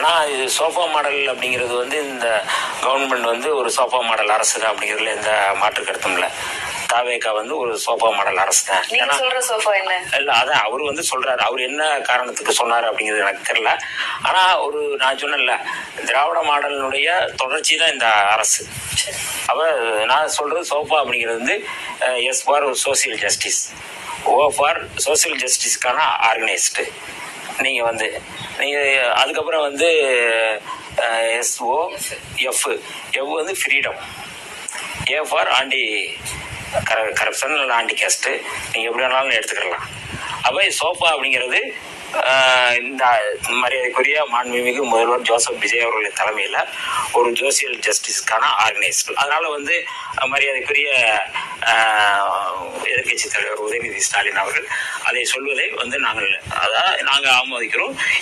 ஆனால் இது sofa model அப்படிங்கிறது வந்து இந்த கவர்மெண்ட் வந்து ஒரு சோஃபா மாடல் அரசு தான் அப்படிங்கிறதுல எந்த மாற்று கருத்தும் இல்லை. தாவேகா வந்து ஒரு சோஃபா மாடல் அரசு தான். இல்லை, அதான் அவர் வந்து சொல்றாரு. அவர் என்ன காரணத்துக்கு சொன்னார் அப்படிங்கிறது எனக்கு தெரியல. ஆனால் நான் சொன்னேன்ல, திராவிட மாடலினுடைய தொடர்ச்சி தான் இந்த அரசு. அப்ப நான் சொல்றது சோஃபா அப்படிங்கிறது வந்து S for social justice, O for social ஜஸ்டிஸ்க்கான ஆர்கனைஸ்டு. நீங்கள் வந்து அதுக்கப்புறம் வந்து எஸ்ஓ எஃப் வந்து freedom, A for anti corruption இல்லை ஆன்டி கேஸ்ட்டு, நீங்கள் எப்படி வேணாலும் எடுத்துக்கலாம். அப்போ சோஃபா அப்படிங்கிறது இந்த மரியாதைக்குரிய மாண்புமிகு முதல்வர் ஜோசப் விஜய் அவர்களின் தலைமையில் ஒரு சோசியல் ஜஸ்டிஸ்க்கான ஆர்கனைஸ்டு. அதனால வந்து மரியாதைக்குரிய எதிர்கட்சி தலைவர் உதயநிதி ஸ்டாலின் அவர்கள் அதை சொல்வதை வந்து நாங்கள் ஆமோதிக்கிறோம்.